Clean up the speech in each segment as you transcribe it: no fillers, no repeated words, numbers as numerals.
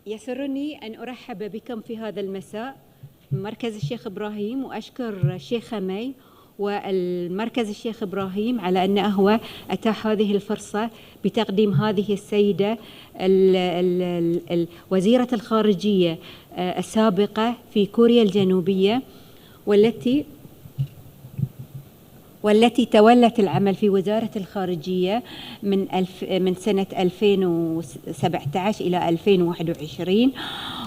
يسرني أن أرحب بكم في هذا المساء من مركز الشيخ إبراهيم، وأشكر الشيخ مي والمركز الشيخ إبراهيم على أنه هو أتاح هذه الفرصة بتقديم هذه السيدة وزيرة الخارجية السابقة في كوريا الجنوبية، والتي تولت العمل في وزارة الخارجية من سنة 2017 إلى 2021،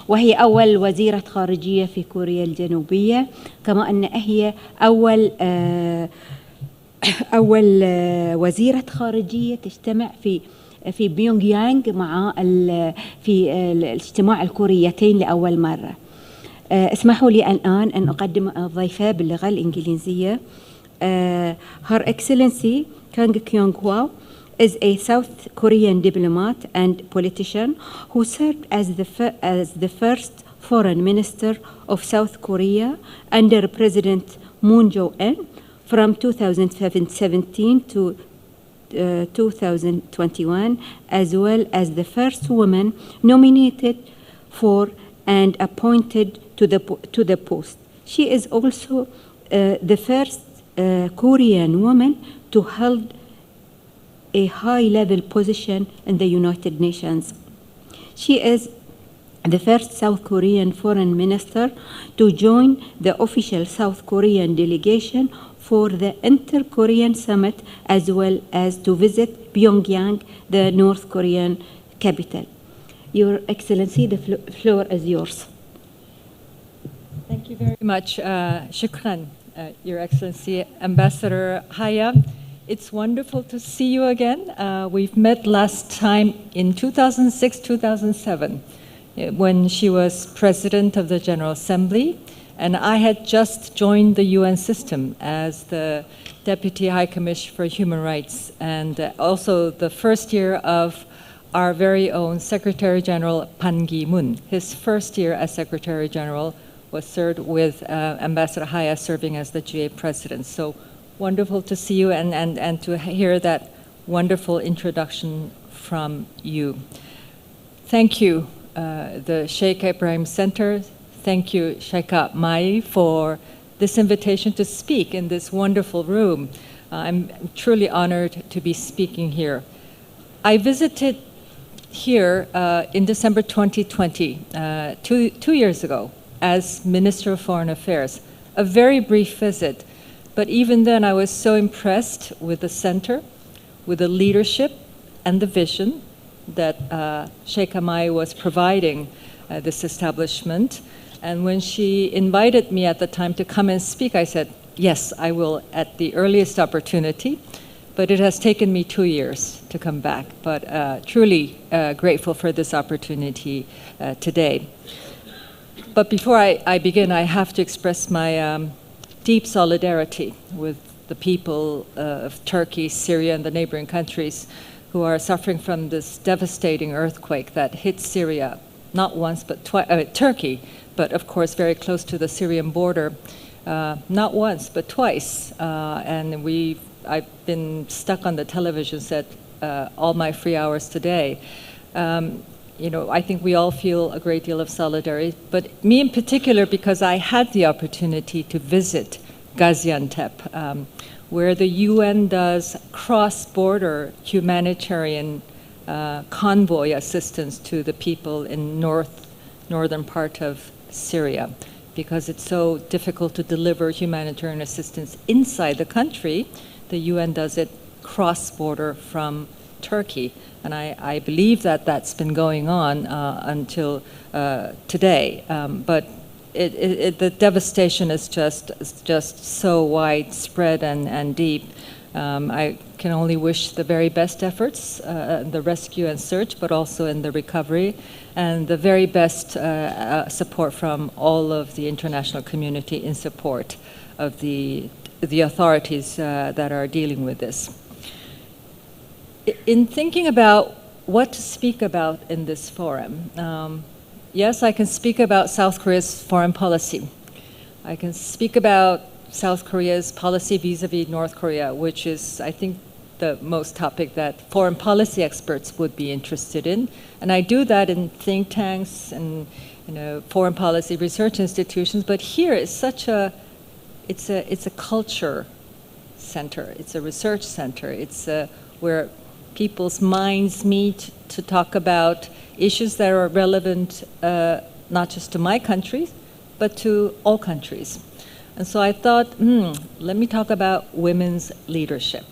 وهي أول وزيرة خارجية في كوريا الجنوبية، كما أن هي أول وزيرة خارجية تجتمع في بيونغيانغ مع في الاجتماع الكوريتين لأول مرة. اسمحوا لي الآن أن أقدم الضيفة باللغة الإنجليزية. Her Excellency Kang Kyung-wha is a South Korean diplomat and politician who served as the first foreign minister of South Korea under President Moon Jae-in from 2017 to 2021, as well as the first woman nominated for and appointed to the post. She is also the first Korean woman to hold a high-level position in the United Nations. She is the first South Korean foreign minister to join the official South Korean delegation for the Inter-Korean Summit, as well as to visit Pyongyang, the North Korean capital. Your Excellency, the floor is yours. Thank you very much. Shukran. Your Excellency, Ambassador Haya, it's wonderful to see you again. We've met last time in 2006-2007 when she was President of the General Assembly, and I had just joined the UN system as the Deputy High Commissioner for Human Rights, and also the first year of our very own Secretary General Pan Ki-moon. His first year as Secretary General was served with Ambassador Haya serving as the GA president. So wonderful to see you and to hear that wonderful introduction from you. Thank you, the Sheikh Ibrahim Center. Thank you, Sheikha Mai, for this invitation to speak in this wonderful room. I'm truly honored to be speaking here. I visited here in December 2020, two years ago, as Minister of Foreign Affairs. A very brief visit, but even then I was so impressed with the center, with the leadership and the vision that Sheikh Mai was providing this establishment. And when she invited me at the time to come and speak, I said, yes, I will at the earliest opportunity. But it has taken me 2 years to come back, but truly grateful for this opportunity today. But before I begin, I have to express my deep solidarity with the people of Turkey, Syria, and the neighboring countries who are suffering from this devastating earthquake that hit Syria, not once, but Turkey, but of course very close to the Syrian border, not once, but twice. And I've been stuck on the television set all my free hours today. I think we all feel a great deal of solidarity, but me in particular, because I had the opportunity to visit Gaziantep, where the UN does cross-border humanitarian convoy assistance to the people in northern part of Syria, because it's so difficult to deliver humanitarian assistance inside the country. The UN does it cross-border from Turkey, and I believe that that's been going on until today. But the devastation is just so widespread and deep. I can only wish the very best efforts, the rescue and search, but also in the recovery, and the very best support from all of the international community in support of the authorities that are dealing with this. In thinking about what to speak about in this forum, yes, I can speak about South Korea's foreign policy. I can speak about South Korea's policy vis-a-vis North Korea, which is, I think, the most topic that foreign policy experts would be interested in. And I do that in think tanks and foreign policy research institutions. But here it's such it's a culture center. It's a research center. It's where people's minds meet to talk about issues that are relevant not just to my country, but to all countries. And so I thought, let me talk about women's leadership,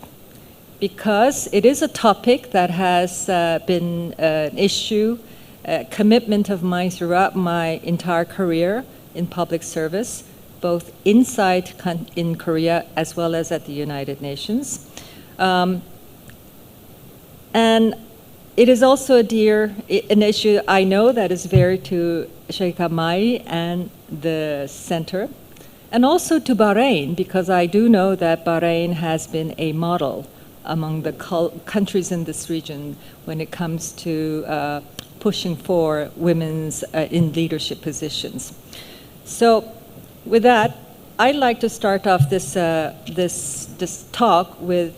because it is a topic that has been an issue, a commitment of mine throughout my entire career in public service, both inside in Korea as well as at the United Nations. And it is also an issue I know that is very to Sheikha Mai and the center, and also to Bahrain, because I do know that Bahrain has been a model among the countries in this region when it comes to pushing for women's in leadership positions. So with that, I'd like to start off this talk with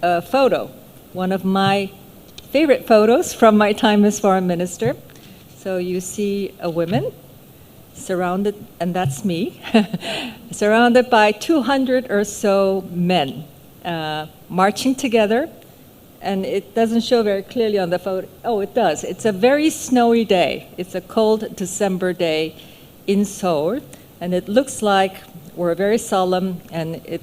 a photo, one of my favorite photos from my time as foreign minister. So you see a woman surrounded, and that's me, surrounded by 200 or so men marching together. And it doesn't show very clearly on the photo. Oh, it does. It's a very snowy day. It's a cold December day in Seoul. And it looks like we're very solemn, and it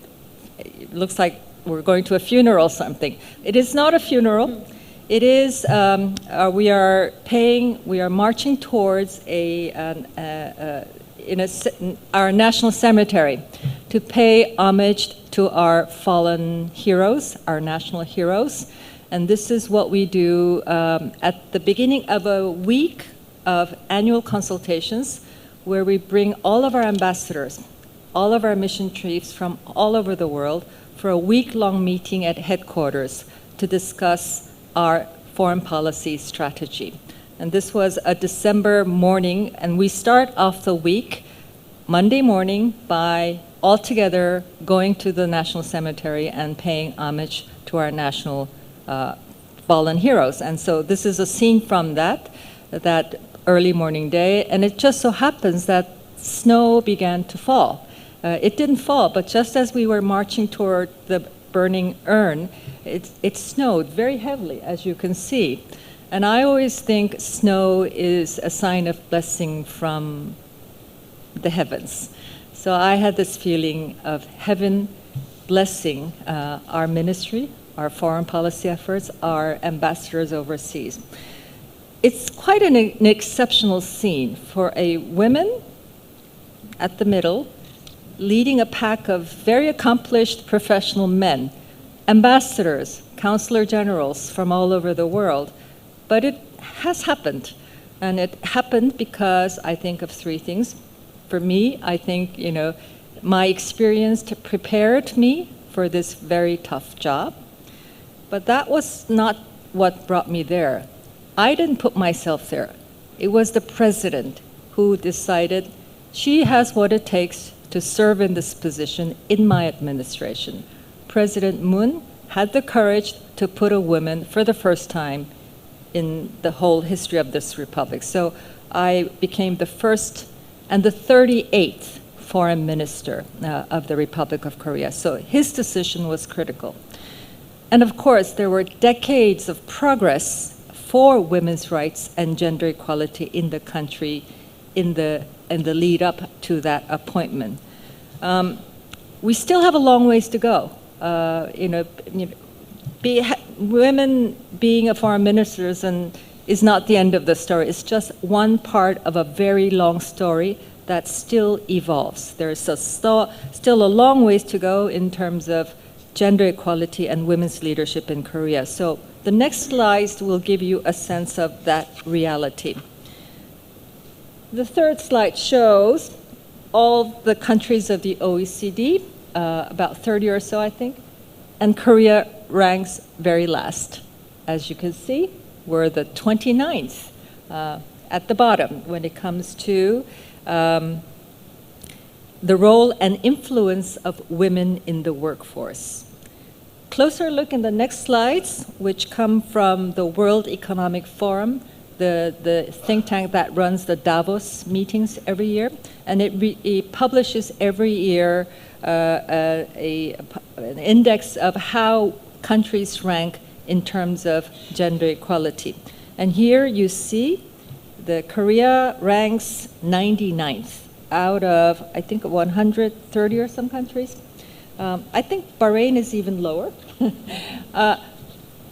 looks like we're going to a funeral or something. It is not a funeral. It is, we are marching towards our national cemetery to pay homage to our fallen heroes, our national heroes. And this is what we do at the beginning of a week of annual consultations, where we bring all of our ambassadors, all of our mission chiefs from all over the world for a week-long meeting at headquarters to discuss our foreign policy strategy. And this was a December morning, and we start off the week, Monday morning, by all together going to the National Cemetery and paying homage to our national fallen heroes. And so this is a scene from that early morning day, and it just so happens that snow began to fall. It didn't fall, but just as we were marching toward the burning urn, it snowed very heavily, as you can see. And I always think snow is a sign of blessing from the heavens. So I had this feeling of heaven blessing our ministry, our foreign policy efforts, our ambassadors overseas. It's quite an exceptional scene for a woman at the middle, leading a pack of very accomplished professional men, ambassadors, consular generals from all over the world. But it has happened. And it happened because I think of three things. For me, I think, my experience prepared me for this very tough job. But that was not what brought me there. I didn't put myself there. It was the president who decided she has what it takes to serve in this position in my administration. President Moon had the courage to put a woman for the first time in the whole history of this republic. So I became the first and the 38th foreign minister of the Republic of Korea. So his decision was critical. And of course, there were decades of progress for women's rights and gender equality in the country in the lead up to that appointment. We still have a long ways to go. Women being a foreign minister is not the end of the story. It's just one part of a very long story that still evolves. There's still a long ways to go in terms of gender equality and women's leadership in Korea. So the next slides will give you a sense of that reality. The third slide shows all the countries of the OECD, about 30 or so, I think, and Korea ranks very last. As you can see, we're the 29th at the bottom when it comes to the role and influence of women in the workforce. Closer look in the next slides, which come from the World Economic Forum, the think tank that runs the Davos meetings every year. And it publishes every year an index of how countries rank in terms of gender equality. And here you see the Korea ranks 99th out of, I think, 130 or some countries. I think Bahrain is even lower.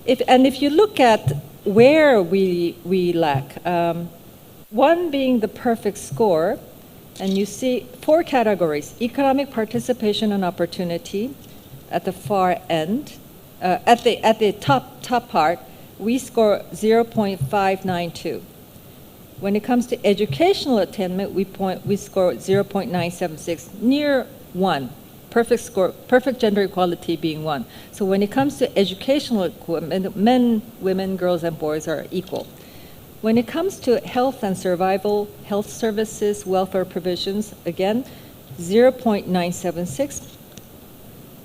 If you look at where we lack, one being the perfect score, and you see 4 categories: economic participation and opportunity at the far end. At the top part, we score 0.592. When it comes to educational attainment, we score 0.976, near 1. Perfect score, perfect gender equality being 1. So when it comes to educational equipment, men, women, girls, and boys are equal. When it comes to health and survival, health services, welfare provisions, again, 0.976,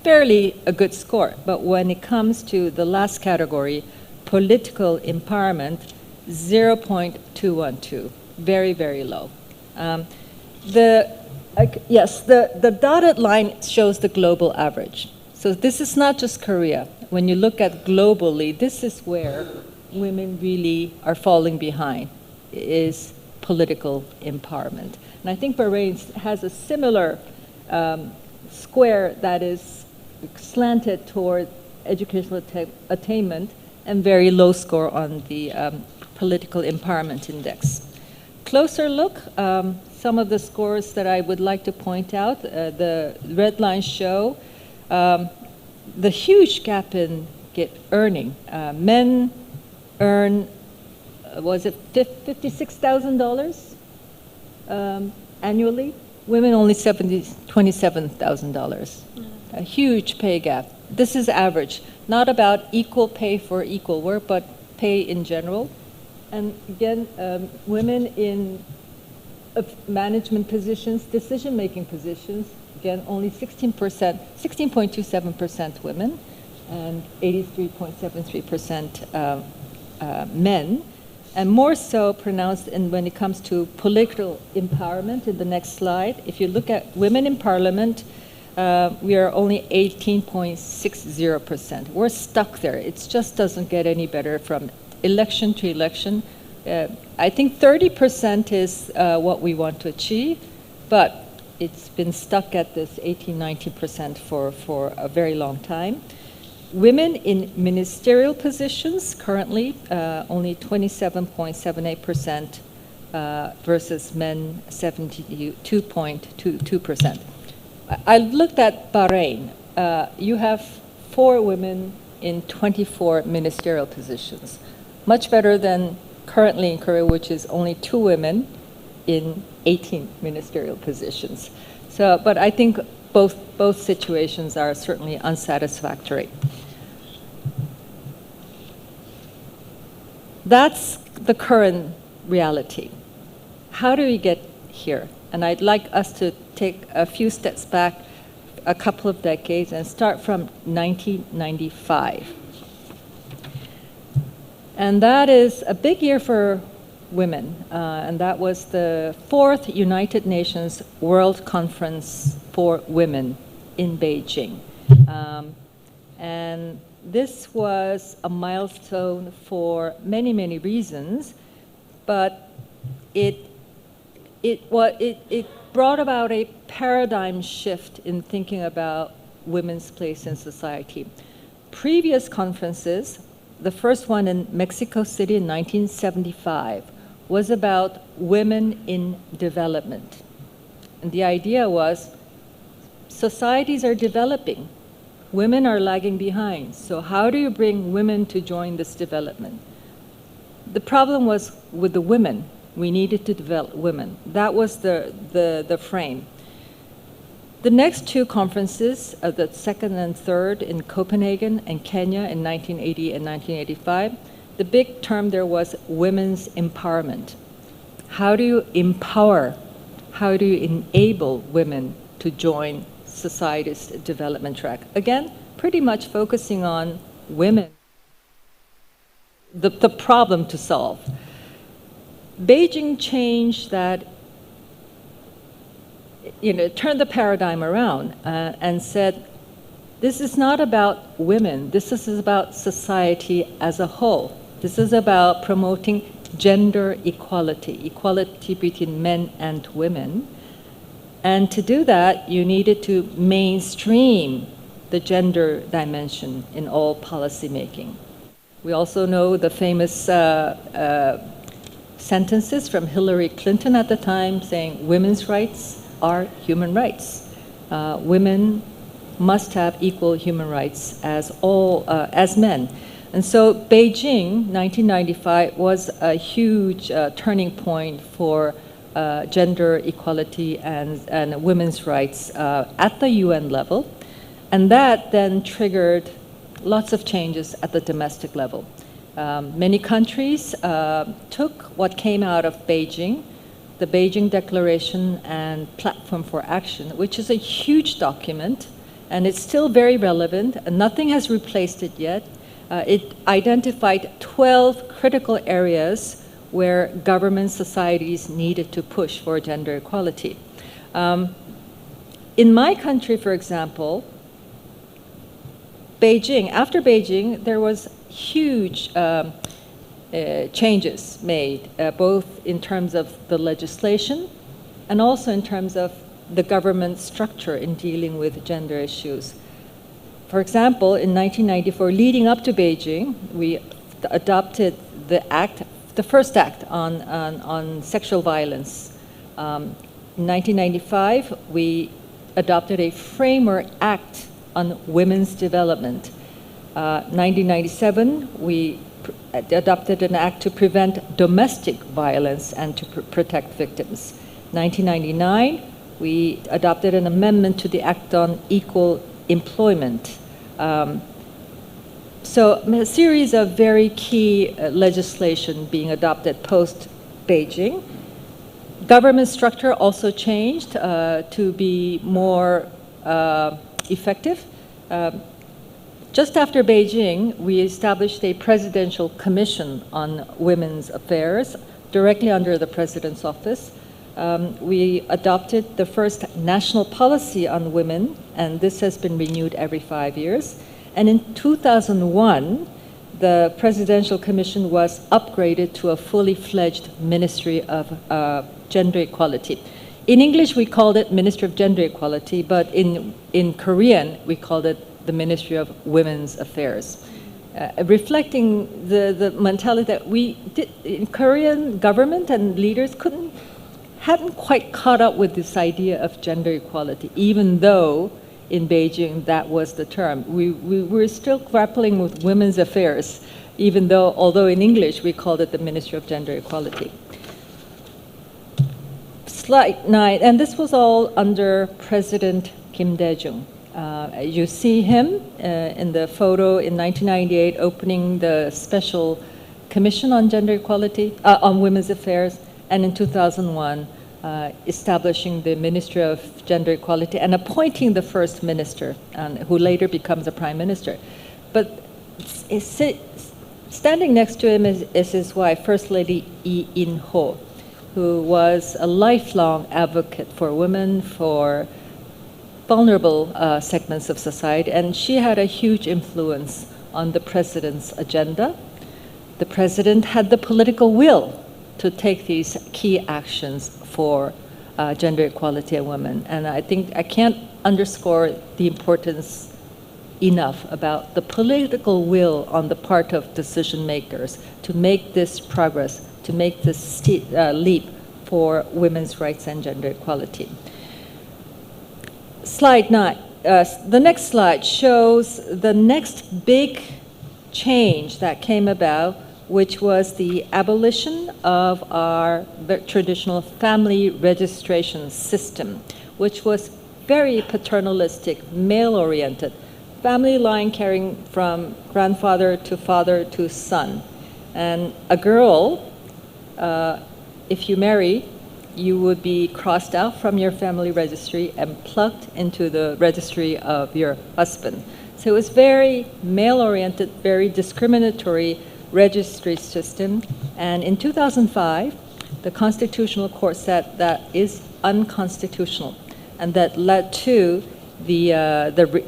fairly a good score. But when it comes to the last category, political empowerment, 0.212, very, very low. The dotted line shows the global average. So this is not just Korea. When you look at globally, this is where women really are falling behind, is political empowerment. And I think Bahrain has a similar square that is slanted toward educational attainment and very low score on the political empowerment index. Closer look, some of the scores that I would like to point out, the red lines show the huge gap in earning. Men earn, was it $56,000 annually? Women only $27,000. A huge pay gap. This is average, not about equal pay for equal work, but pay in general. And again, women in management positions, decision-making positions, again, only 16.27% women, and 83.73% men, and more so pronounced when it comes to political empowerment. In the next slide, if you look at women in parliament, we are only 18.60%. We're stuck there. It just doesn't get any better from election to election. I think 30% is what we want to achieve, but it's been stuck at this 18-19% for a very long time. Women in ministerial positions currently only 27.78% versus men 72.22%. I looked at Bahrain. You have 4 women in 24 ministerial positions, much better than currently in Korea, which is only 2 women in 18 ministerial positions. So, but I think both situations are certainly unsatisfactory. That's the current reality. How do we get here? And I'd like us to take a few steps back, a couple of decades, and start from 1995. And that is a big year for women, and that was the 4th United Nations World Conference for Women in Beijing. And this was a milestone for many, many reasons, but it brought about a paradigm shift in thinking about women's place in society. Previous conferences, the first one in Mexico City in 1975, was about women in development. And the idea was societies are developing. Women are lagging behind. So how do you bring women to join this development? The problem was with the women. We needed to develop women. That was the frame. The next 2 conferences, the second and third in Copenhagen and Kenya in 1980 and 1985, the big term there was women's empowerment. How do you empower, how do you enable women to join society's development track? Again, pretty much focusing on women, the problem to solve. Beijing changed that, turned the paradigm around and said, this is not about women, this is about society as a whole. This is about promoting gender equality, equality between men and women. And to do that, you needed to mainstream the gender dimension in all policymaking. We also know the famous sentences from Hillary Clinton at the time saying women's rights are human rights. Women must have equal human rights as men. And so Beijing, 1995, was a huge turning point for gender equality and women's rights at the UN level. And that then triggered lots of changes at the domestic level. Many countries took what came out of Beijing, the Beijing Declaration and Platform for Action, which is a huge document, and it's still very relevant, and nothing has replaced it yet. It identified 12 critical areas where government societies needed to push for gender equality. In my country, for example, after Beijing, there was huge changes made, both in terms of the legislation and also in terms of the government structure in dealing with gender issues. For example, in 1994, leading up to Beijing, we adopted the first act on sexual violence. In 1995, we adopted a framework act on women's development. 1997, we adopted an act to prevent domestic violence and to protect victims. 1999, we adopted an amendment to the Act on Equal Employment. So a series of very key legislation being adopted post-Beijing. Government structure also changed to be more effective. Just after Beijing, we established a presidential commission on women's affairs directly under the president's office. We adopted the first national policy on women, and this has been renewed every 5 years. And in 2001, the Presidential Commission was upgraded to a fully fledged Ministry of Gender Equality. In English, we called it Ministry of Gender Equality, but in Korean, we called it the Ministry of Women's Affairs. Reflecting the mentality that in Korean government and leaders hadn't quite caught up with this idea of gender equality, even though in Beijing that was the term. We were still grappling with women's affairs, although in English we called it the Ministry of Gender Equality. Slide 9, and this was all under President Kim Dae-jung. You see him in the photo in 1998 opening the Special Commission on Gender Equality, on Women's Affairs, and in 2001 establishing the Ministry of Gender Equality and appointing the first minister, who later becomes a prime minister. But standing next to him is his wife, First Lady Lee In-ho, who was a lifelong advocate for women, for vulnerable segments of society, and she had a huge influence on the president's agenda. The president had the political will to take these key actions for gender equality and women. And I think I can't underscore the importance enough about the political will on the part of decision makers to make this progress, to make this leap for women's rights and gender equality. Slide 9. The next slide shows the next big change that came about, which was the abolition of our traditional family registration system, which was very paternalistic, male-oriented, family line carrying from grandfather to father to son. And a girl, if you marry, you would be crossed out from your family registry and plugged into the registry of your husband. So it was very male-oriented, very discriminatory registry system. And in 2005, the Constitutional Court said that is unconstitutional, and that led to the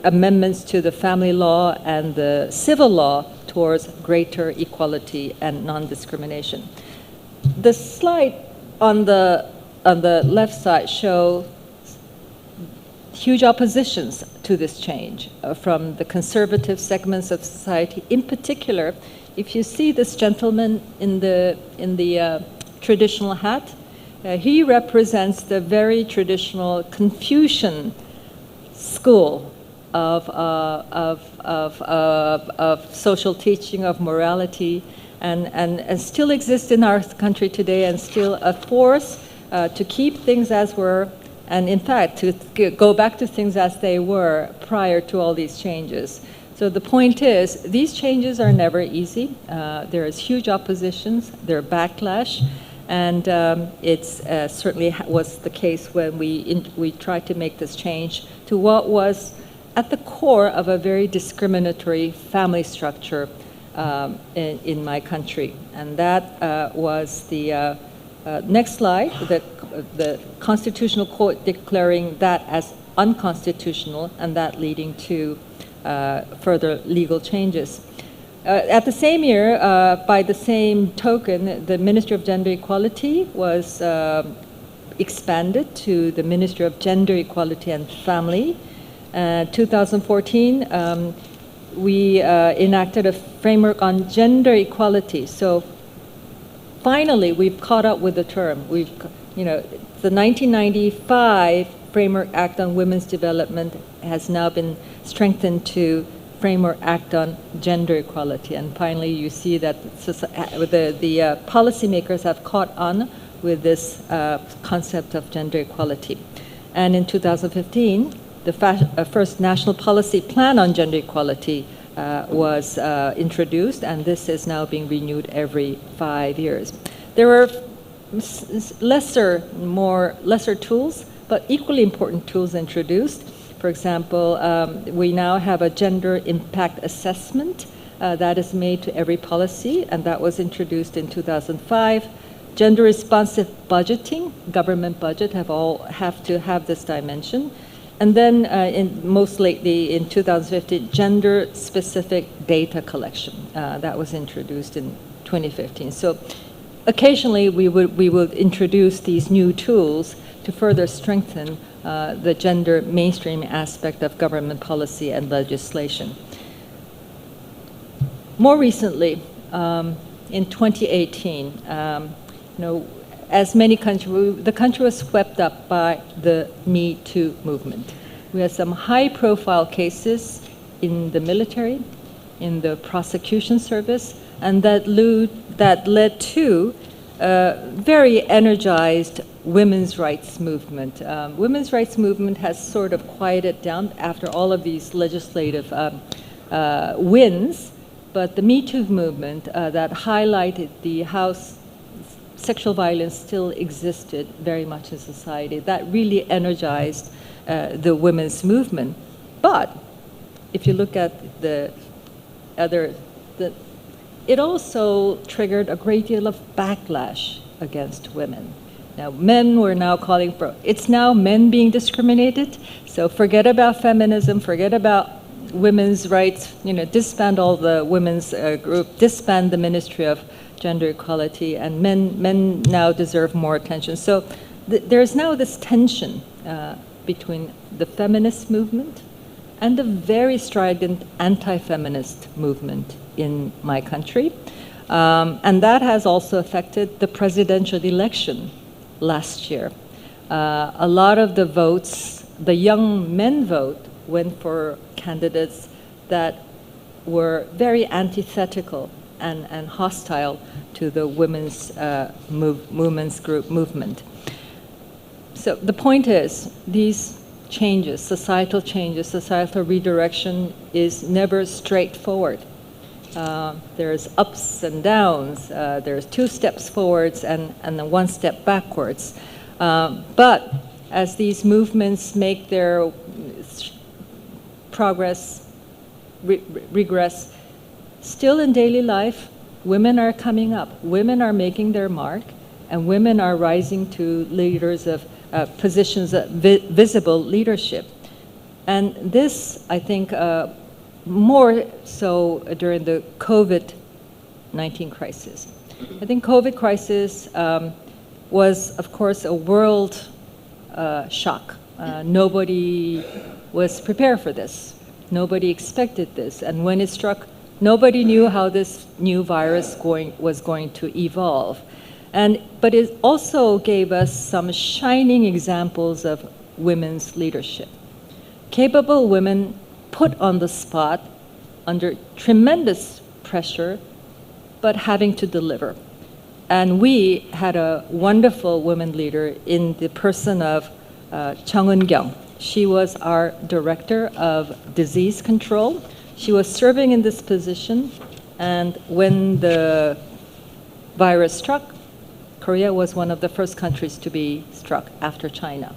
amendments to the family law and the civil law towards greater equality and non-discrimination. The slide on the left side show huge oppositions to this change from the conservative segments of society. In particular, if you see this gentleman in the traditional hat, he represents the very traditional Confucian school of social teaching, of morality, and still exists in our country today, and still a force to keep things as were, and in fact to go back to things as they were prior to all these changes. So the point is, these changes are never easy. There is huge oppositions, there are backlash, and it's certainly was the case when we tried to make this change to what was at the core of a very discriminatory family structure in my country. And that was the next slide, the Constitutional Court declaring that as unconstitutional, and that leading to further legal changes. At the same year, by the same token, the Ministry of Gender Equality was expanded to the Ministry of Gender Equality and Family. 2014, we enacted a framework on gender equality. So finally, we've caught up with the term. The 1995 Framework Act on Women's Development has now been strengthened to Framework Act on Gender Equality. And finally, you see that the policymakers have caught on with this concept of gender equality. And in 2015, the first national policy plan on gender equality was introduced, and this is now being renewed every 5 years. There are lesser tools, but equally important tools introduced. For example, we now have a gender impact assessment that is made to every policy, and that was introduced in 2005. Gender responsive budgeting, government budget have to have this dimension. And then most lately in 2015, gender specific data collection that was introduced in 2015. So occasionally we would introduce these new tools to further strengthen the gender mainstream aspect of government policy and legislation. More recently, in 2018, as many countries, the country was swept up by the Me Too movement. We had some high-profile cases in the military, in the prosecution service, and that led to very energized women's rights movement. Women's rights movement has sort of quieted down after all of these legislative wins, but the Me Too movement that highlighted how sexual violence still existed very much in society, that really energized the women's movement. But if you look at it also triggered a great deal of backlash against women. Now, men were now calling for, it's now men being discriminated, so forget about feminism, forget about women's rights, disband all the women's group, disband the Ministry of Gender Equality, and men now deserve more attention. So there's now this tension between the feminist movement and the very strident anti-feminist movement in my country. And that has also affected the presidential election last year. A lot of the votes, the young men vote, went for candidates that were very antithetical and hostile to the women's movement. So the point is, these changes, societal redirection is never straightforward. There's ups and downs, there's 2 steps forwards and then 1 step backwards. But as these movements make their progress regress. Still in daily life, women are coming up, women are making their mark, and women are rising to leaders of positions of visible leadership. And this, I think, more so during the COVID-19 crisis. I think COVID crisis was, of course, a world shock. Nobody was prepared for this. Nobody expected this. And when it struck, nobody knew how this new virus was going to evolve. But it also gave us some shining examples of women's leadership. Capable women put on the spot under tremendous pressure, but having to deliver. And we had a wonderful woman leader in the person of Kang Kyung-wha. She was our director of disease control. She was serving in this position, and when the virus struck, Korea was one of the first countries to be struck after China.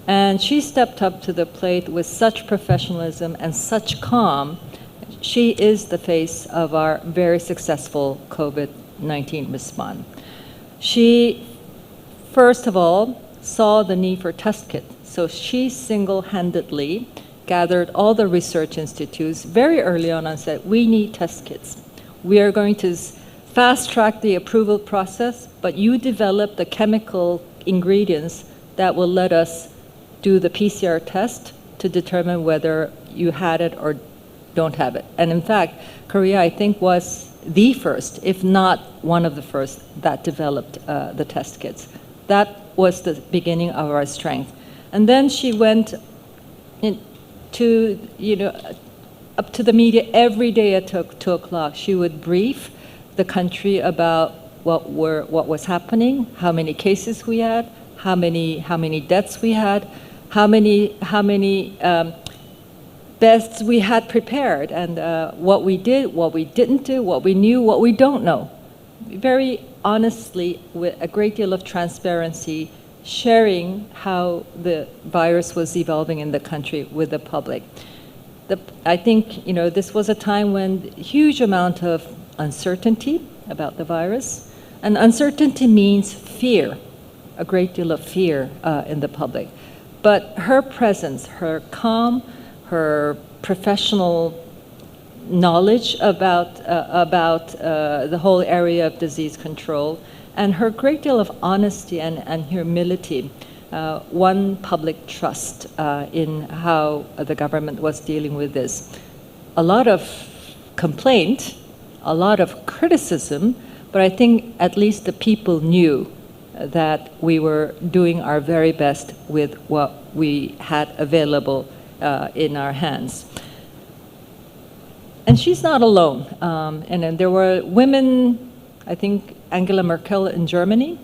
And she stepped up to the plate with such professionalism and such calm. She is the face of our very successful COVID-19 response. She, first of all, saw the need for test kits. So she single-handedly gathered all the research institutes very early on and said, we need test kits. We are going to fast-track the approval process, but you develop the chemical ingredients that will let us do the PCR test to determine whether you had it or don't have it. And in fact, Korea, I think, was the first, if not one of the first, that developed the test kits. That was the beginning of our strength. And then she went up to the media every day at 2 o'clock. She would brief the country about what was happening, how many cases we had, how many deaths we had, how many beds we had prepared, and what we did, what we didn't do, what we knew, what we don't know. Very honestly, with a great deal of transparency, sharing how the virus was evolving in the country with the public. I think this was a time when huge amount of uncertainty about the virus, and uncertainty means fear, a great deal of fear in the public. But her presence, her calm, her professional knowledge about the whole area of disease control, and her great deal of honesty and humility won public trust in how the government was dealing with this. A lot of complaint, a lot of criticism, but I think at least the people knew that we were doing our very best with what we had available in our hands. And she's not alone. And then there were women, I think Angela Merkel in Germany,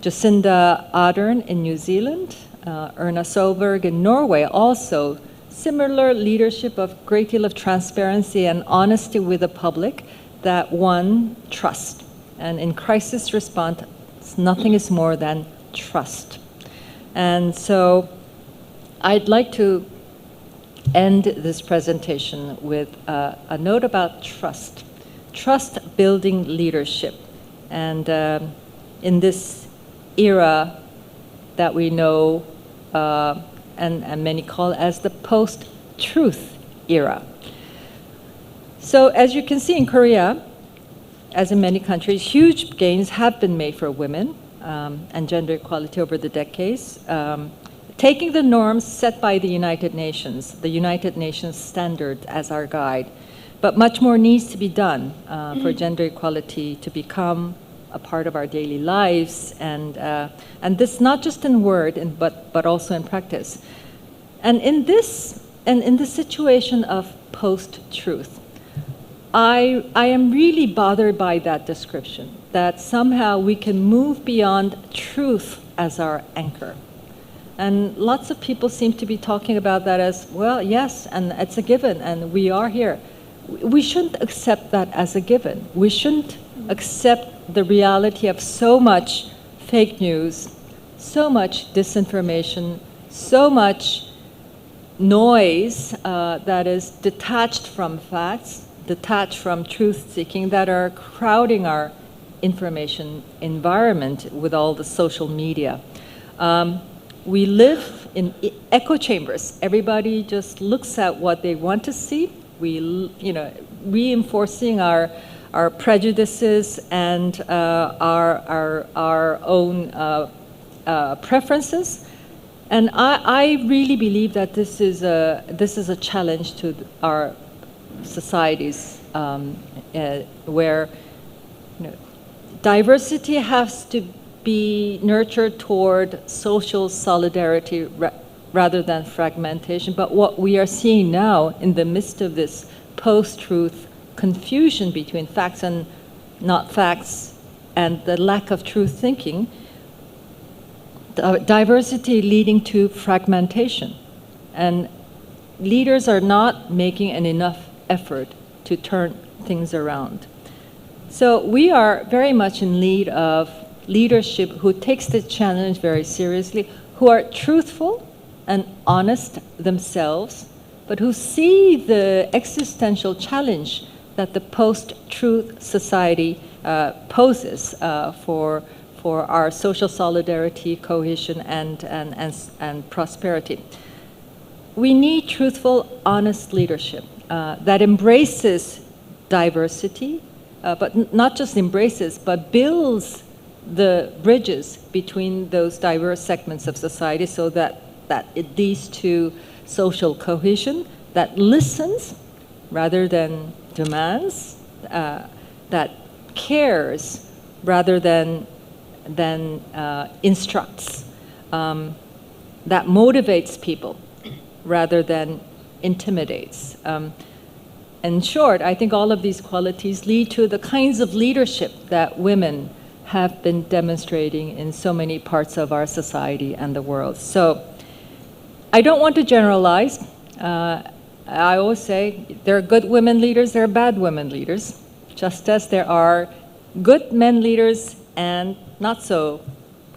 Jacinda Ardern in New Zealand, Erna Solberg in Norway, also similar leadership of great deal of transparency and honesty with the public that won trust. And in crisis response, nothing is more than trust. And so I'd like to end this presentation with a note about trust. Trust building leadership. And in this era that we know and many call as the post-truth era. So as you can see in Korea, as in many countries, huge gains have been made for women and gender equality over the decades. Taking the norms set by the United Nations standard as our guide, but much more needs to be done for gender equality to become a part of our daily lives, and this not just in word, but also in practice. And in this situation of post-truth, I am really bothered by that description, that somehow we can move beyond truth as our anchor. And lots of people seem to be talking about that as, well, yes, and it's a given, and we are here. We shouldn't accept that as a given. We shouldn't accept the reality of so much fake news, so much disinformation, so much noise that is detached from facts, detached from truth-seeking, that are crowding our information environment with all the social media. We live in echo chambers. Everybody just looks at what they want to see. We, reinforcing our prejudices and our own preferences. And I really believe that this is a challenge to our societies, where diversity has to be nurtured toward social solidarity rather than fragmentation. But what we are seeing now in the midst of this post-truth confusion between facts and not facts and the lack of truth thinking, diversity leading to fragmentation. And leaders are not making an enough effort to turn things around. So we are very much in need of leadership who takes the challenge very seriously, who are truthful and honest themselves, but who see the existential challenge that the post-truth society poses for our social solidarity, cohesion, and prosperity. We need truthful, honest leadership that embraces diversity, but not just embraces, but builds the bridges between those diverse segments of society so that it leads to social cohesion, that listens rather than demands, that cares rather than instructs, that motivates people rather than intimidates. In short, I think all of these qualities lead to the kinds of leadership that women have been demonstrating in so many parts of our society and the world. So I don't want to generalize. I always say there are good women leaders, there are bad women leaders, just as there are good men leaders and not so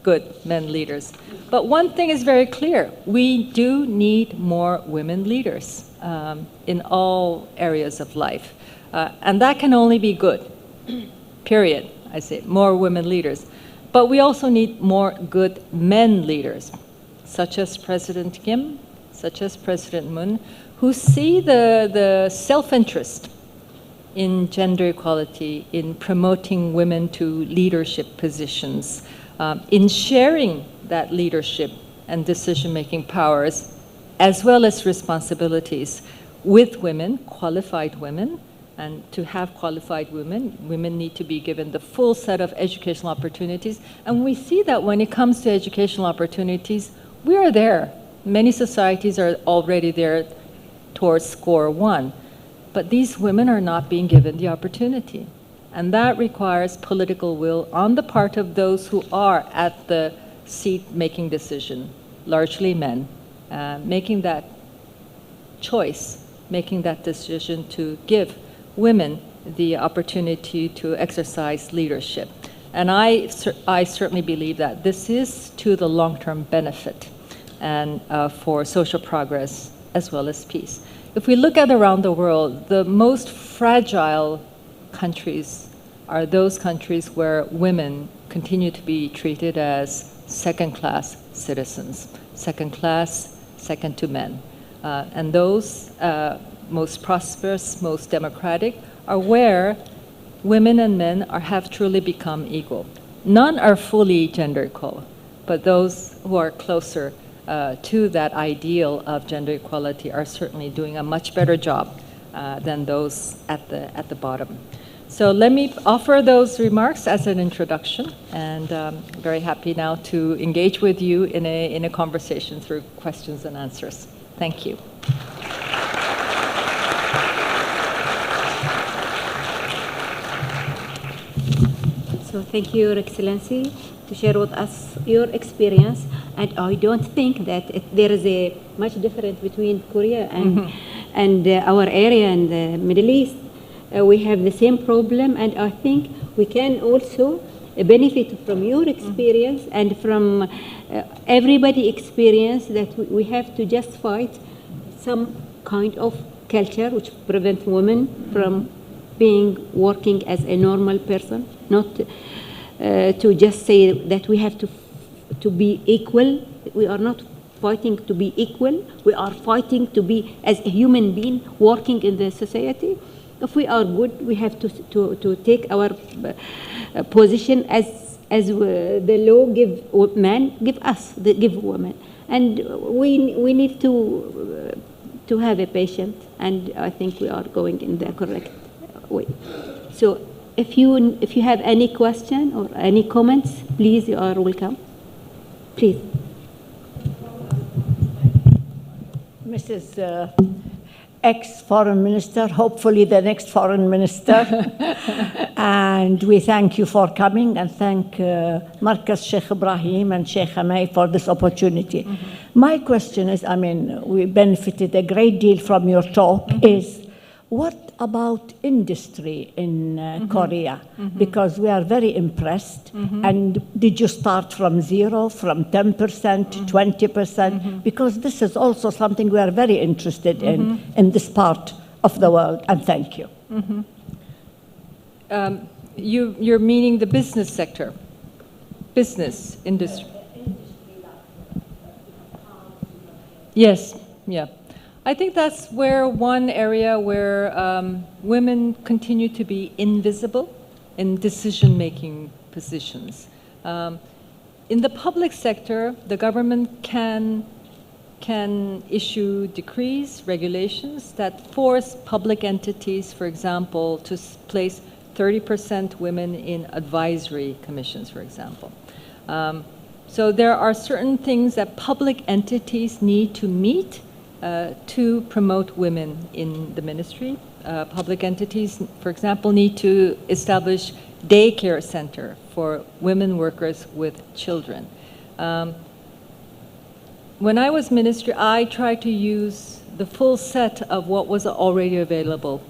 good men leaders. But one thing is very clear: we do need more women leaders in all areas of life. And that can only be good, period. I say more women leaders. But we also need more good men leaders, such as President Kim, such as President Moon, who see the self-interest in gender equality, in promoting women to leadership positions, in sharing that leadership and decision-making powers, as well as responsibilities with women, qualified women. And to have qualified women, women need to be given the full set of educational opportunities. And we see that when it comes to educational opportunities, we are there. Many societies are already there towards score one. But these women are not being given the opportunity. And that requires political will on the part of those who are at the seat making decision, largely men, making that choice, making that decision to give women the opportunity to exercise leadership. And I certainly believe that this is to the long-term benefit and for social progress as well as peace. If we look at around the world, the most fragile countries are those countries where women continue to be treated as second-class citizens, second class, second to men. And those most prosperous, most democratic, are where women and men have truly become equal. None are fully gender equal, but those who are closer to that ideal of gender equality are certainly doing a much better job than those at the bottom. So let me offer those remarks as an introduction, and I'm very happy now to engage with you in a conversation through questions and answers. Thank you. So thank you, Your Excellency, to share with us your experience. And I don't think that there is a much difference between Korea and our area and the Middle East. We have the same problem, and I think we can also benefit from your experience and from everybody's experience, that we have to just fight some kind of culture which prevents women from working as a normal person, not to just say that we have to be equal. We are not fighting to be equal. We are fighting to be as a human being working in the society. If we are good, we have to take our position as the law give man, give us, give women, and we need to have a patience, and I think we are going in the correct way. So if you have any question or any comments, please, you are welcome. Please. Mrs. Ex-Foreign Minister, hopefully the next Foreign Minister. And we thank you for coming, and thank Marcus Sheikh Ibrahim and Sheikh Hamay for this opportunity. My question is, I mean, we benefited a great deal from your talk, is what about industry in Korea? Because we are very impressed. And did you start from zero, from 10%, 20%? Because this is also something we are very interested in this part of the world. And thank you. You're meaning the business sector, business industry. Yes, yeah. I think that's where one area where women continue to be invisible in decision-making positions. In the public sector, the government can issue decrees, regulations that force public entities, for example, to place 30% women in advisory commissions, for example. So there are certain things that public entities need to meet to promote women in the ministry. Public entities, for example, need to establish daycare center for women workers with children. When I was minister, I tried to use the full set of what was already available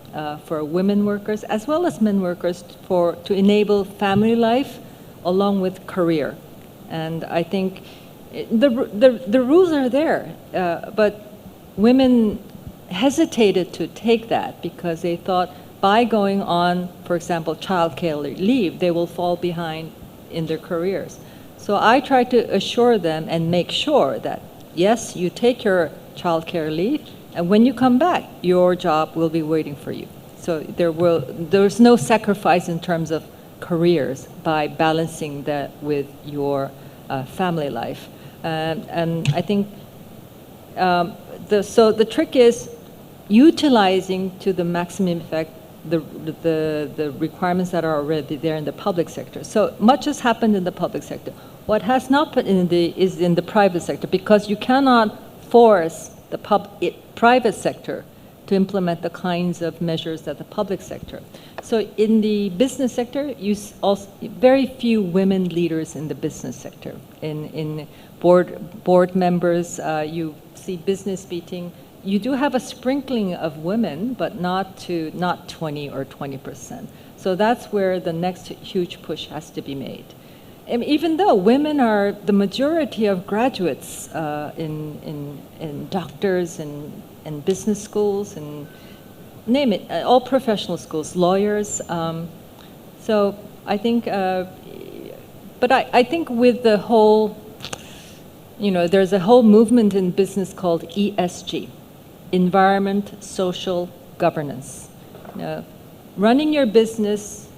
for women workers as well as men workers to enable family life along with career. And I think the rules are there, but women hesitated to take that because they thought by going on, for example, childcare leave, they will fall behind in their careers. So I tried to assure them and make sure that, yes, you take your childcare leave, and when you come back, your job will be waiting for you. So there's no sacrifice in terms of careers by balancing that with your family life. And I think so the trick is utilizing to the maximum effect the requirements that are already there in the public sector. So much has happened in the public sector. What has not been is in the private sector, because you cannot force the private sector to implement the kinds of measures that the public sector. So in the business sector, very few women leaders in the business sector. In board members, you see business meeting. You do have a sprinkling of women, but not 20 or 20%. So that's where the next huge push has to be made. And even though women are the majority of graduates in doctors and business schools and name it, all professional schools, lawyers. So I think, but I think with the whole, there's a whole movement in business called ESG, environment, social governance. Running your business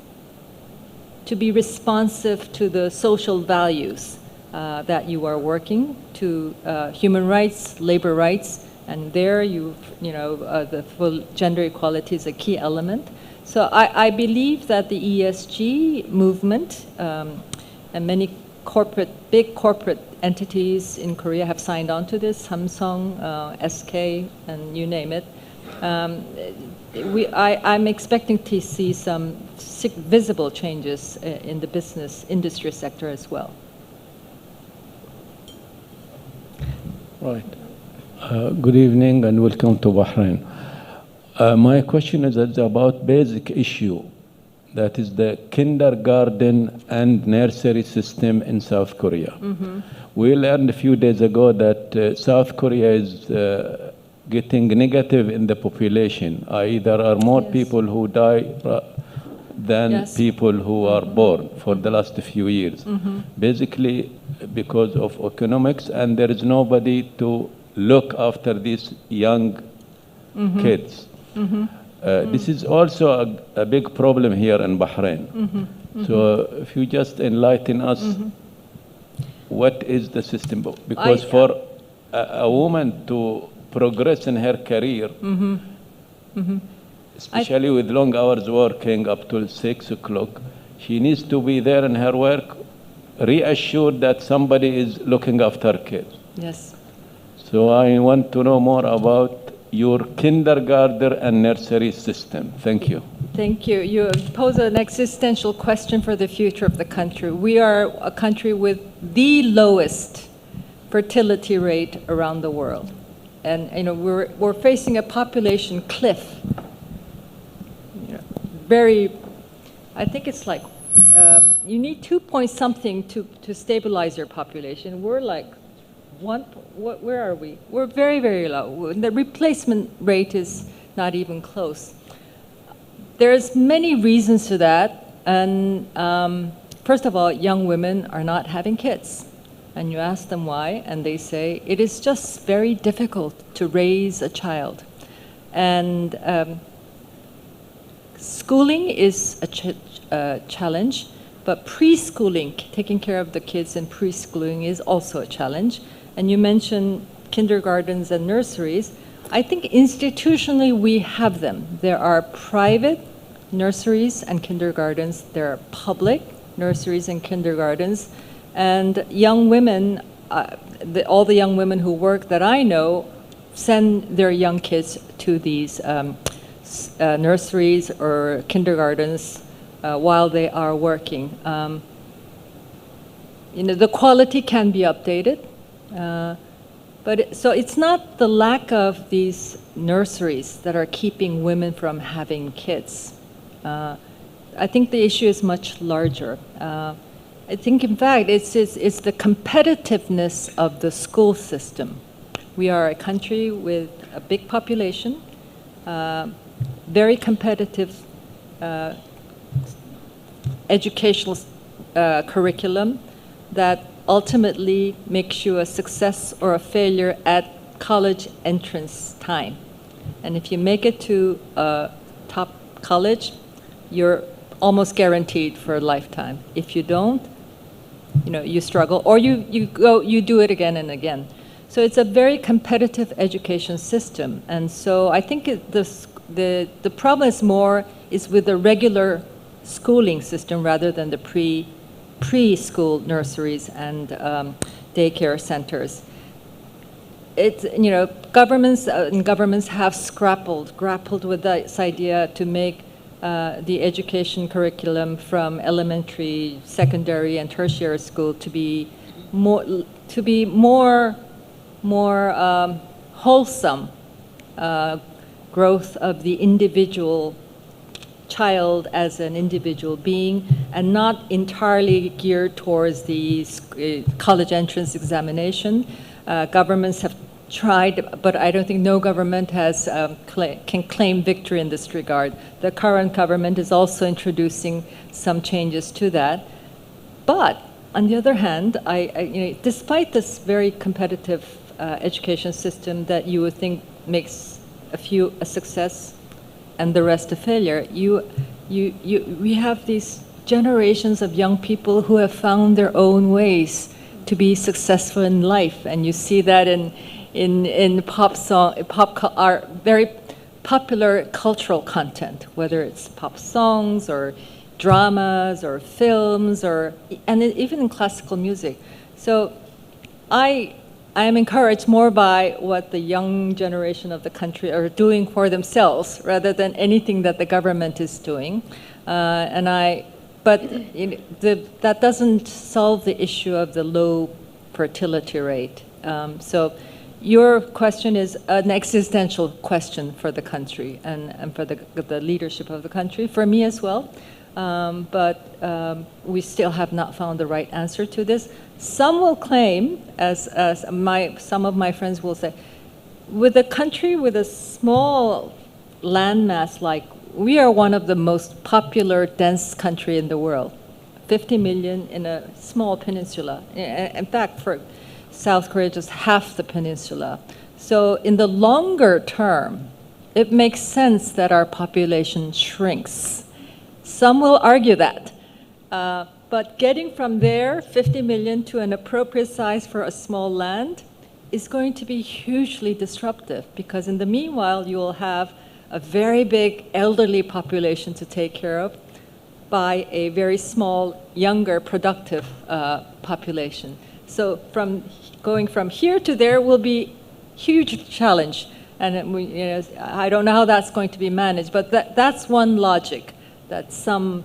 to be responsive to the social values that you are working to, human rights, labor rights, and there the full gender equality is a key element. So I believe that the ESG movement and many big corporate entities in Korea have signed on to this, Samsung, SK, and you name it. I'm expecting to see some visible changes in the business industry sector as well. Right. Good evening and welcome to Bahrain. My question is about basic issue, that is the kindergarten and nursery system in South Korea. We learned a few days ago that South Korea is getting negative in the population, i.e. there are more Yes. people who die than Yes. people who are born for the last few years. Basically because of economics, and there is nobody to look after these young kids. This is also a big problem here in Bahrain. So if you just enlighten us, what is the system? Because for a woman to progress in her career, especially with long hours working up till 6 o'clock, she needs to be there in her work, reassured that somebody is looking after kids. Yes. So I want to know more about your kindergarten and nursery system. Thank you. Thank you. You pose an existential question for the future of the country. We are a country with the lowest fertility rate around the world. And we're facing a population cliff. I think it's like, you need 2 point something to stabilize your population. We're like where are we? We're very, very low. The replacement rate is not even close. There's many reasons to that. And first of all, young women are not having kids. And you ask them why, and they say, it is just very difficult to raise a child. And schooling is a challenge, but preschooling, taking care of the kids in preschooling is also a challenge. And you mentioned kindergartens and nurseries. I think institutionally we have them. There are private nurseries and kindergartens. There are public nurseries and kindergartens. And young women, all the young women who work that I know, send their young kids to these nurseries or kindergartens while they are working. The quality can be updated. So it's not the lack of these nurseries that are keeping women from having kids. I think the issue is much larger. I think, in fact, it's the competitiveness of the school system. We are a country with a big population, very competitive educational curriculum that ultimately makes you a success or a failure at college entrance time. And if you make it to a top college, you're almost guaranteed for a lifetime. If you don't, you struggle, or you do it again and again. So it's a very competitive education system. And so I think the problem is with the regular schooling system rather than the preschool nurseries and daycare centers. It's, governments have grappled with this idea to make the education curriculum from elementary, secondary, and tertiary school to be more wholesome growth of the individual child as an individual being, and not entirely geared towards the college entrance examination. Governments have tried, but I don't think no government can claim victory in this regard. The current government is also introducing some changes to that. But on the other hand, despite this very competitive education system that you would think makes a few a success and the rest a failure, we have these generations of young people who have found their own ways to be successful in life, and you see that in our very popular cultural content, whether it's pop songs or dramas or films and even in classical music. So I am encouraged more by what the young generation of the country are doing for themselves rather than anything that the government is doing. But that doesn't solve the issue of the low fertility rate. So your question is an existential question for the country and for the leadership of the country, for me as well. But we still have not found the right answer to this. Some will claim, as some of my friends will say, with a country with a small landmass, like we are one of the most popular, dense country in the world, 50 million in a small peninsula. In fact, for South Korea, just half the peninsula. So in the longer term, it makes sense that our population shrinks. Some will argue that. But getting from there, 50 million, to an appropriate size for a small land is going to be hugely disruptive, because in the meanwhile, you will have a very big elderly population to take care of by a very small, younger, productive population. So going from here to there will be huge challenge. And I don't know how that's going to be managed, but that's one logic that some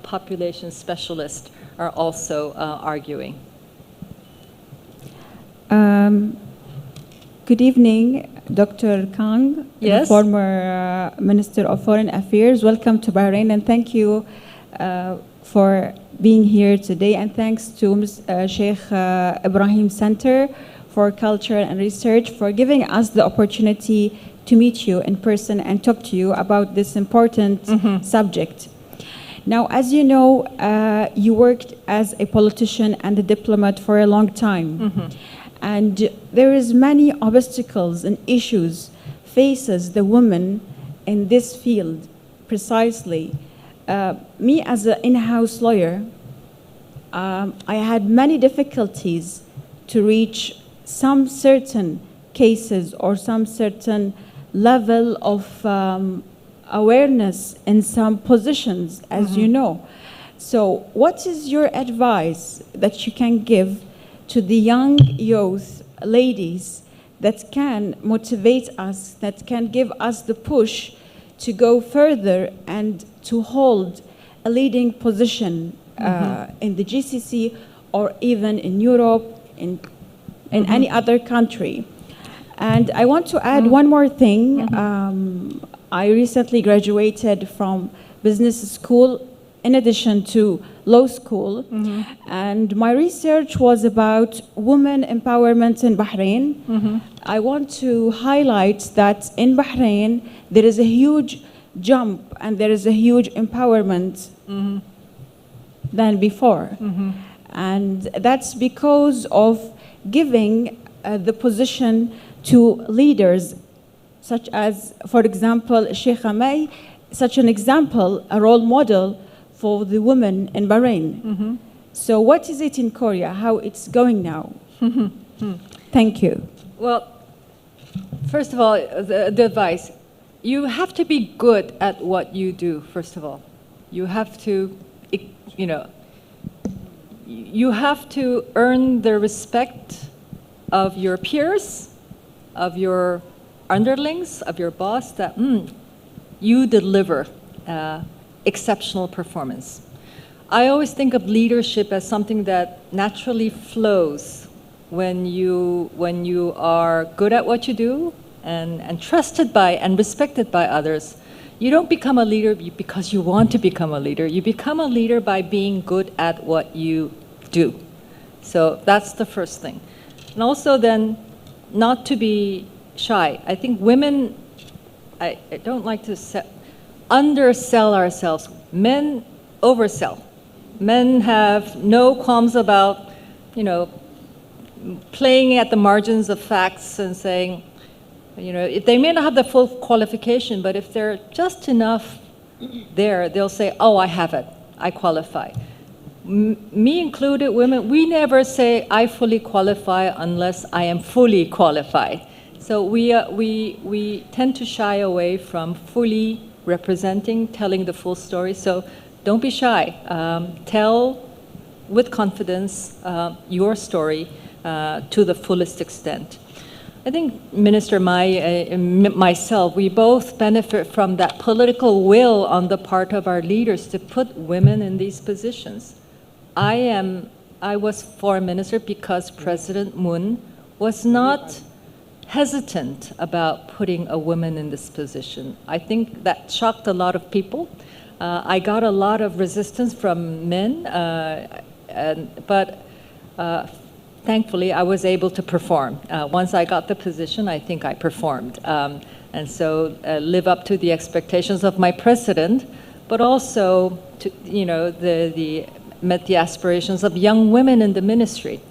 population specialists are also arguing. Good evening, Dr. Kang, Yes. the former Minister of Foreign Affairs. Welcome to Bahrain, and thank you for being here today. And thanks to Sheikh Ibrahim Center for Culture and Research for giving us the opportunity to meet you in person and talk to you about this important subject. Now, as you know, you worked as a politician and a diplomat for a long time. And there is many obstacles and issues faces the woman in this field precisely. Me as an in-house lawyer, I had many difficulties to reach some certain cases or some certain level of awareness in some positions, as you know. So what is your advice that you can give to the young youth ladies that can motivate us, that can give us the push to go further and to hold a leading position in the GCC or even in Europe, in any other country? And I want to add one more thing. I recently graduated from business school in addition to law school, and my research was about women empowerment in Bahrain. I want to highlight that in Bahrain there is a huge jump and there is a huge empowerment than before. And that's because of giving the position to leaders such as, for example, Sheikh May, such an example, a role model for the women in Bahrain. So what is it in Korea, how it's going now? Thank you. Well, first of all, the advice, you have to be good at what you do, first of all. You have to, you have to earn the respect of your peers, of your underlings, of your boss, that you deliver exceptional performance. I always think of leadership as something that naturally flows when you are good at what you do and trusted by and respected by others. You don't become a leader because you want to become a leader. You become a leader by being good at what you do. So that's the first thing. And also then, not to be shy. I think women, I don't like to undersell ourselves. Men oversell. Men have no qualms about, playing at the margins of facts and saying, they may not have the full qualification, but if they're just enough there, they'll say, oh, I have it, I qualify. Me included, women, we never say I fully qualify unless I am fully qualified. So we tend to shy away from fully representing, telling the full story. So don't be shy. Tell with confidence your story to the fullest extent. I think Minister Mai and myself, we both benefit from that political will on the part of our leaders to put women in these positions. I was foreign minister because President Moon was not hesitant about putting a woman in this position. I think that shocked a lot of people. I got a lot of resistance from men, but thankfully, I was able to perform. Once I got the position, I think I performed. And so live up to the expectations of my president, but also to, met the aspirations of young women in the ministry.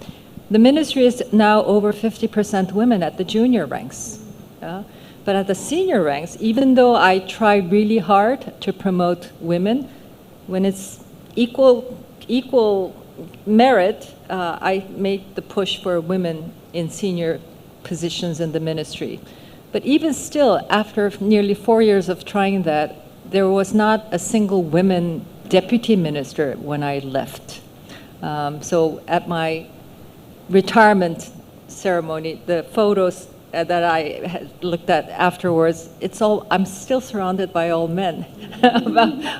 The ministry is now over 50% women at the junior ranks. But at the senior ranks, even though I try really hard to promote women, when it's equal merit, I made the push for women in senior positions in the ministry. But even still, after nearly 4 years of trying that, there was not a single woman deputy minister when I left. So at my retirement ceremony, the photos that I had looked at afterwards, I'm still surrounded by all men.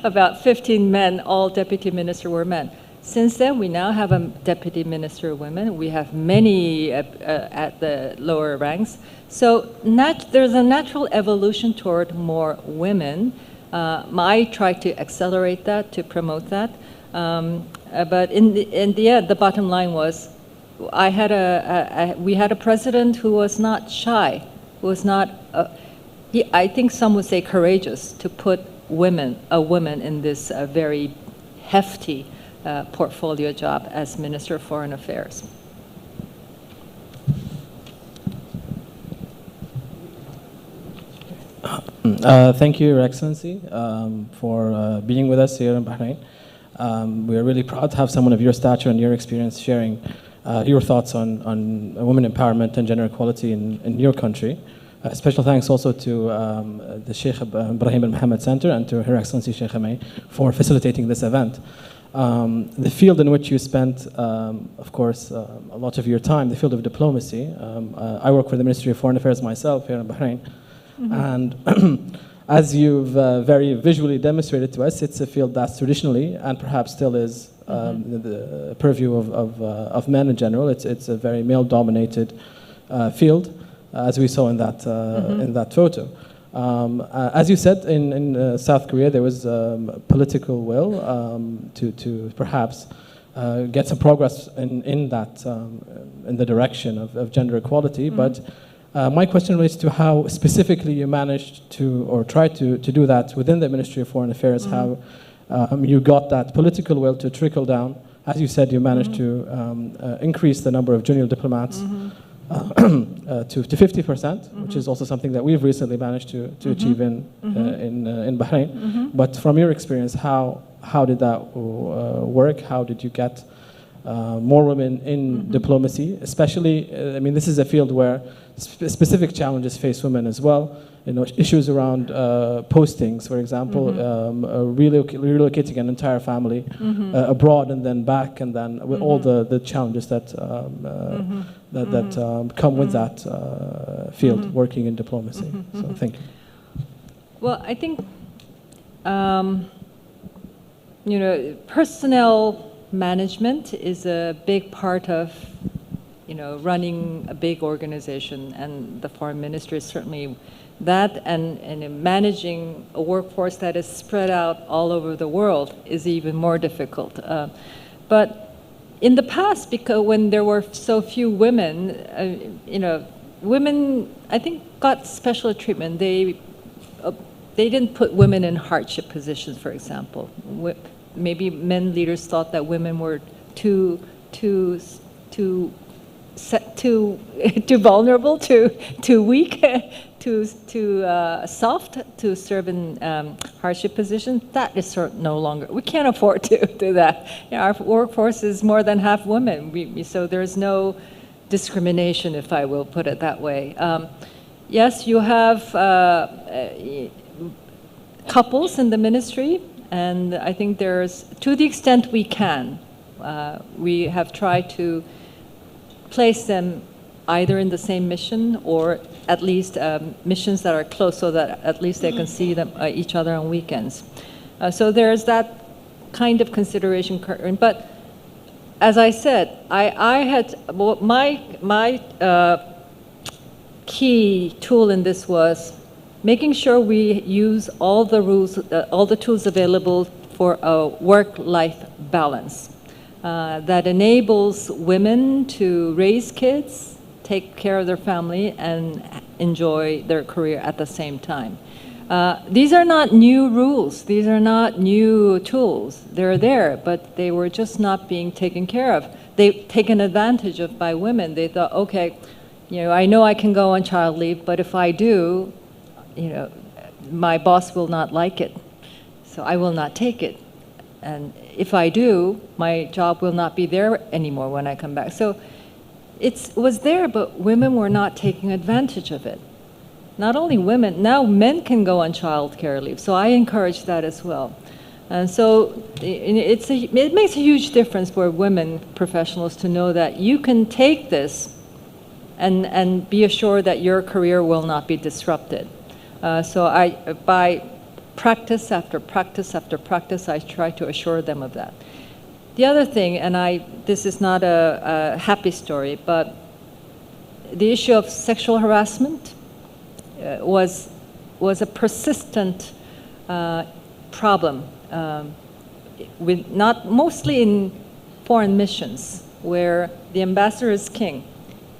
about 15 men, all deputy minister were men. Since then, we now have a deputy minister of women. We have many at the lower ranks. So there's a natural evolution toward more women. I try to accelerate that, to promote that. But in the end, the bottom line was, we had a president who was not shy, who was not, I think some would say courageous, to put a woman in this very hefty portfolio job as Minister of Foreign Affairs. Thank you, Your Excellency, for being with us here in Bahrain. We are really proud to have someone of your stature and your experience sharing your thoughts on women empowerment and gender equality in your country. Special thanks also to the Sheikh Ibrahim Al Mohammed Center and to Her Excellency Sheikh Hamay for facilitating this event. The field in which you spent, of course, a lot of your time, the field of diplomacy. I work for the Ministry of Foreign Affairs myself here in Bahrain. And as you've very visually demonstrated to us, it's a field that's traditionally and perhaps still is the purview of men in general. It's a very male-dominated field, as we saw in that photo. As you said, in South Korea, there was political will to perhaps get some progress in the direction of gender equality, but my question relates to how specifically you managed to, or tried to do that within the Ministry of Foreign Affairs, how you got that political will to trickle down. As you said, you managed to increase the number of junior diplomats to 50%, which is also something that we've recently managed to achieve in Bahrain. But from your experience, how did that work? How did you get more women in diplomacy? Especially, I mean, this is a field where specific challenges face women as well. You know, issues around postings, for example, relocating an entire family abroad and then back, and then with all the challenges that come with that field, working in diplomacy. So thank you. Well, I think personnel management is a big part of running a big organization, and the foreign ministry is certainly that, and managing a workforce that is spread out all over the world is even more difficult. But in the past, because when there were so few women, women, I think, got special treatment. They didn't put women in hardship positions, for example. Maybe men leaders thought that women were too vulnerable, too weak, too soft to serve in hardship positions. That is no longer. We can't afford to do that. Our workforce is more than half women, so there's no discrimination, if I will put it that way. Yes, you have couples in the ministry, and I think there's, to the extent we can, we have tried to place them either in the same mission or at least missions that are close, so that at least they can see them, each other on weekends. So there's that kind of consideration. But as I said, my key tool in this was making sure we use all the rules, all the tools available for a work-life balance. that enables women to raise kids, take care of their family, and enjoy their career at the same time. These are not new rules. These are not new tools. They're there, but they were just not being taken care of. They've taken advantage of by women. They thought, okay, I know I can go on child leave, but if I do, my boss will not like it, so I will not take it. And if I do, my job will not be there anymore when I come back. So it was there, but women were not taking advantage of it. Not only women, now men can go on child care leave, so I encourage that as well. And so it makes a huge difference for women professionals to know that you can take this and be assured that your career will not be disrupted. So by practice after practice after practice, I try to assure them of that. The other thing, and this is not a happy story, but the issue of sexual harassment was a persistent problem, mostly in foreign missions, where the ambassador is king.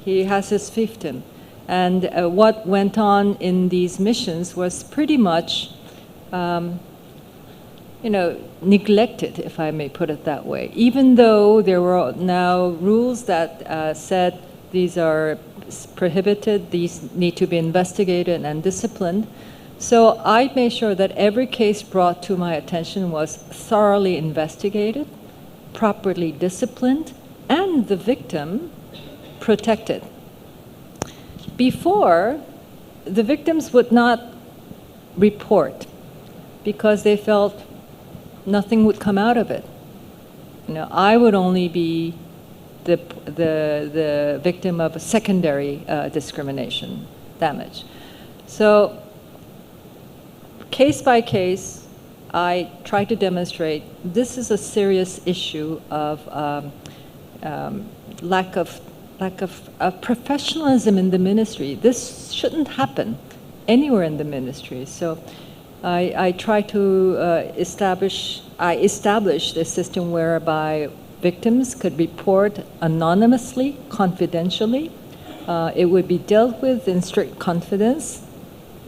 He has his fiefdom. And what went on in these missions was pretty much neglected, if I may put it that way, even though there were now rules that said these are prohibited, these need to be investigated and disciplined. So I made sure that every case brought to my attention was thoroughly investigated, properly disciplined, and the victim protected. Before, the victims would not report because they felt nothing would come out of it. I would only be the victim of a secondary discrimination damage. So case by case, I try to demonstrate this is a serious issue of lack of professionalism in the ministry. This shouldn't happen anywhere in the ministry. So I try to establish a system whereby victims could report anonymously, confidentially. It would be dealt with in strict confidence,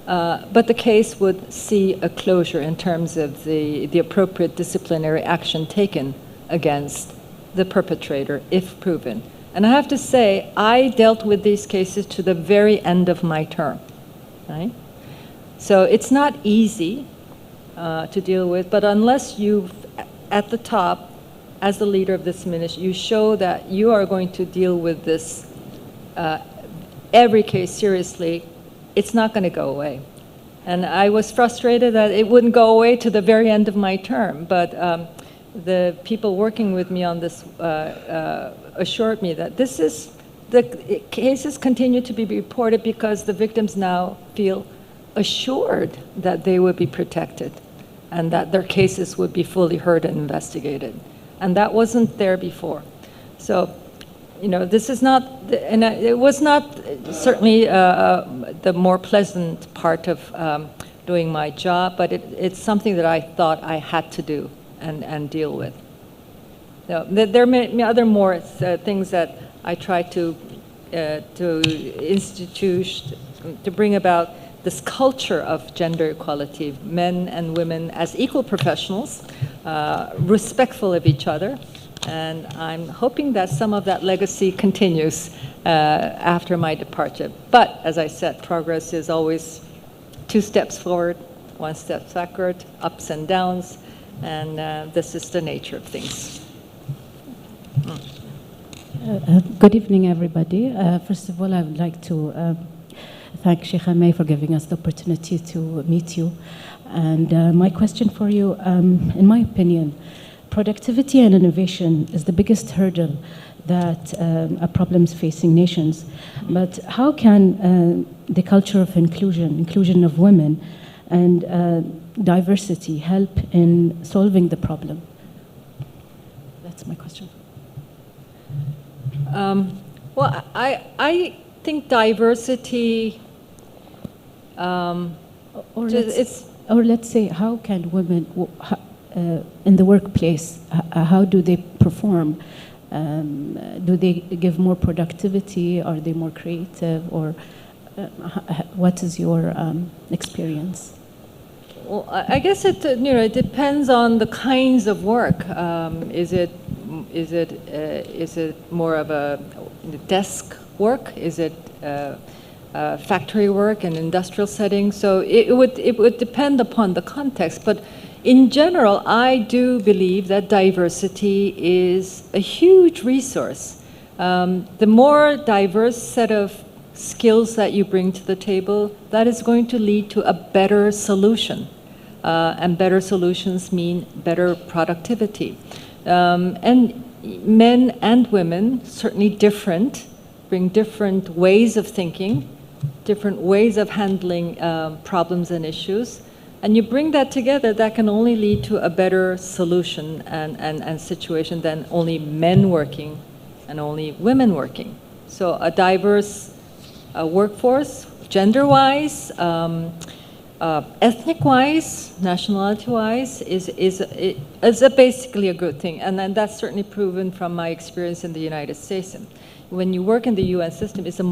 but the case would see a closure in terms of the appropriate disciplinary action taken against the perpetrator if proven. And I have to say, I dealt with these cases to the very end of my term, right? So it's not easy to deal with, but unless you, at the top, as the leader of this ministry, you show that you are going to deal with this every case seriously, it's not going to go away. And I was frustrated that it wouldn't go away to the very end of my term, but the people working with me on this assured me that the cases continue to be reported because the victims now feel assured that they would be protected and that their cases would be fully heard and investigated. And that wasn't there before. So, this is not, and it was not certainly the more pleasant part of doing my job, but it's something that I thought I had to do and deal with. So, there are other more things that I try to institute, to bring about this culture of gender equality, men and women as equal professionals, respectful of each other. And I'm hoping that some of that legacy continues after my departure. But as I said, progress is always 2 steps forward, 1 step backward, ups and downs, and this is the nature of things. Good evening, everybody. First of all, I would like to thank Sheikh May for giving us the opportunity to meet you. And my question for you, in my opinion, productivity and innovation is the biggest hurdle that are problems facing nations. But how can the culture of inclusion of women, and diversity help in solving the problem? That's my question. Well, I think diversity, or let's say, how can women, in the workplace, how do they perform? Do they give more productivity? Are they more creative? Or what is your experience? Well, I guess it it depends on the kinds of work. Is it more of a desk work? Is it factory work and industrial setting? So it would depend upon the context. But in general, I do believe that diversity is a huge resource. The more diverse set of skills that you bring to the table, that is going to lead to a better solution. And better solutions mean better productivity. And men and women, certainly different, bring different ways of thinking, different ways of handling problems and issues. And you bring that together, that can only lead to a better solution and situation than only men working and only women working. So a diverse workforce, gender-wise, ethnic-wise, nationality-wise, is basically a good thing. And then that's certainly proven from my experience in the United States. When you work in the UN system, it's a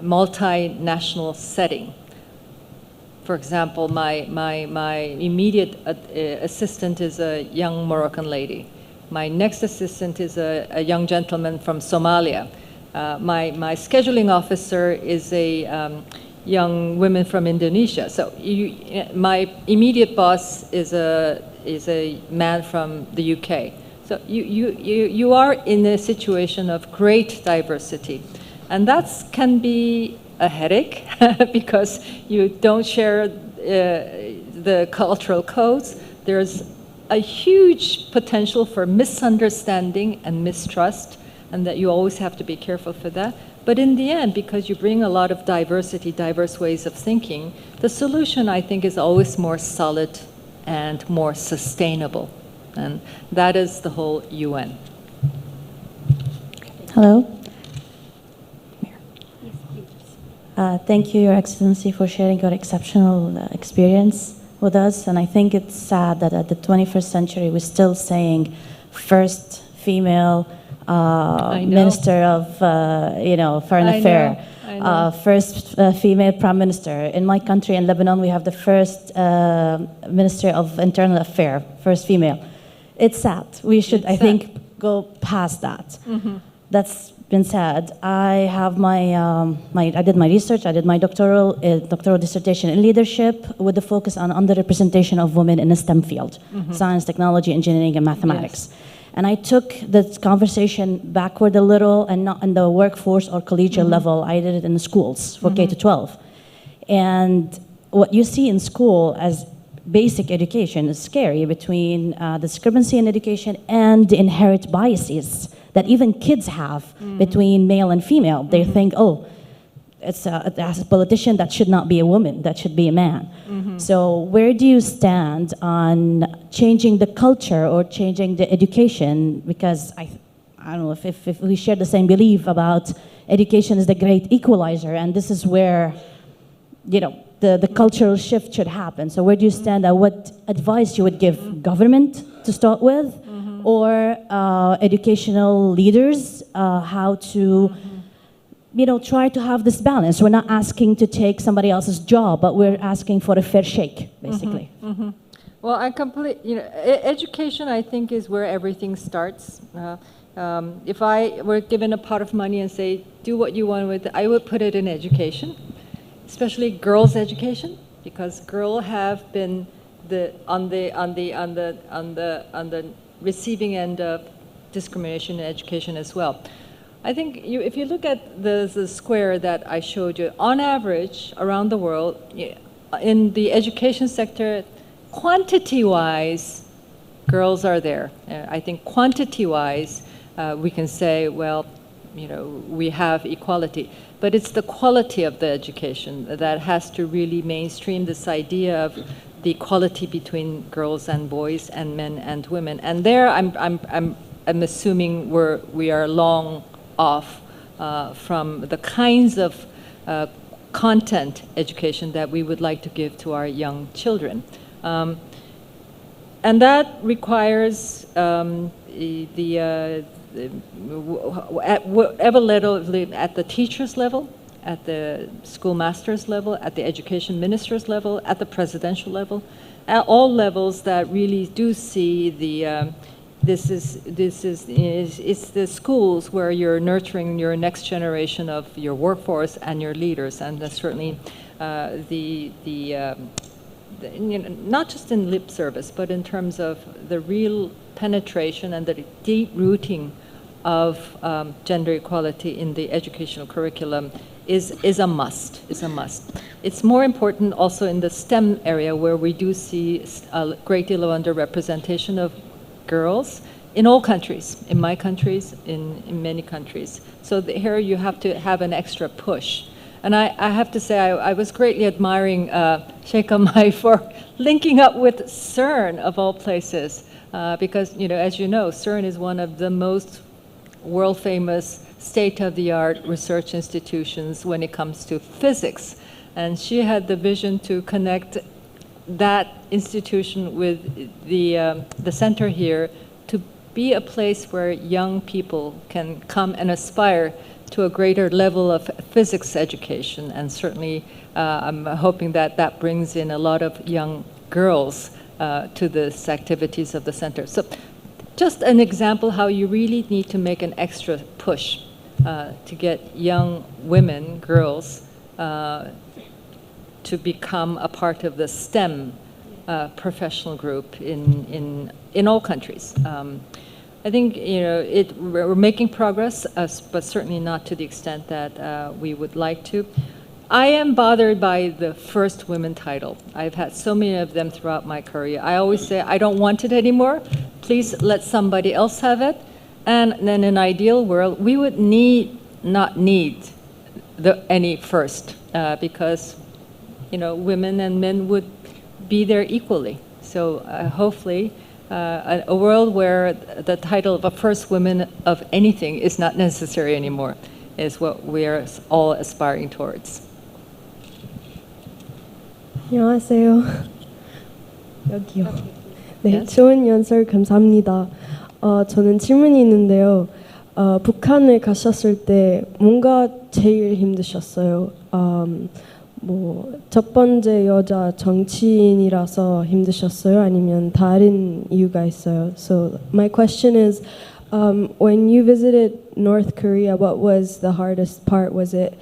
multinational setting. For example, my immediate assistant is a young Moroccan lady. My next assistant is a young gentleman from Somalia. My scheduling officer is a young woman from Indonesia. So my immediate boss is a man from the UK. So you are in a situation of great diversity. And that can be a headache because you don't share the cultural codes. There's a huge potential for misunderstanding and mistrust, and that you always have to be careful for that. But in the end, because you bring a lot of diversity, diverse ways of thinking, the solution, I think, is always more solid and more sustainable. And that is the whole UN. Hello. Thank you, Your Excellency, for sharing your exceptional experience with us. And I think it's sad that at the 21st century, we're still saying first female Minister of Foreign Affairs, first female Prime Minister. In my country, in Lebanon, we have the first Minister of Internal Affairs, first female. It's sad. We should, I think, go past that. Mm-hmm. That's been said. I have I did my research. I did my doctoral dissertation in leadership with the focus on underrepresentation of women in the STEM field, science, technology, engineering, and mathematics. Yes. And I took this conversation backward a little, and not in the workforce or collegial level. I did it in the schools for K to 12. And what you see in school as basic education is scary between the discrepancy in education and the inherent biases that even kids have between male and female. They think, oh, it's a politician, that should not be a woman, that should be a man. So where do you stand on changing the culture or changing the education? Because I don't know if we share the same belief about education is the great equalizer, and this is where, the cultural shift should happen. So where do you stand on what advice you would give government to start with, or educational leaders, how to try to have this balance? We're not asking to take somebody else's job, but we're asking for a fair shake, basically. Well, education, I think, is where everything starts. If I were given a pot of money and say, do what you want with it, I would put it in education, especially girls' education, because girls have been on the receiving end of discrimination in education as well. I think if you look at the square that I showed you, on average around the world, in the education sector, quantity-wise, girls are there. I think quantity-wise, we can say, well, we have equality. But it's the quality of the education that has to really mainstream this idea of the equality between girls and boys and men and women. And there, I'm assuming we are long off from the kinds of content education that we would like to give to our young children. And that requires at whatever level, at the teacher's level, at the schoolmaster's level, at the education minister's level, at the presidential level, at all levels that really do see the it's the schools where you're nurturing your next generation of your workforce and your leaders, and that's certainly not just in lip service, but in terms of the real penetration and the deep rooting of gender equality in the educational curriculum is a must. It's more important also in the STEM area, where we do see a great deal of underrepresentation of girls in all countries, in my countries, in many countries. So here you have to have an extra push. And I have to say, I was greatly admiring Sheikh Amai for linking up with CERN, of all places, because, as you know, CERN is one of the most world-famous state-of-the-art research institutions when it comes to physics. And she had the vision to connect that institution with the center here to be a place where young people can come and aspire to a greater level of physics education. And certainly I'm hoping that that brings in a lot of young girls to the activities of the center. So just an example how you really need to make an extra push to get young women, girls, to become a part of the STEM professional group in all countries. I think we're making progress, but certainly not to the extent that we would like to. I am bothered by the first women title. I've had so many of them throughout my career. I always say, I don't want it anymore. Please let somebody else have it. And then in an ideal world, we would not need any first, because women and men would be there equally. So hopefully, a world where the title of a first woman of anything is not necessary anymore is what we are all aspiring towards. 안녕하세요. 여기요. 네, Yes. 좋은 연설 감사합니다. 저는 질문이 있는데요. 북한을 가셨을 때 뭔가 제일 힘드셨어요? 첫 번째 여자 정치인이라서 힘드셨어요? 아니면 다른 이유가 있어요? So my question is, when you visited North Korea, what was the hardest part? Was it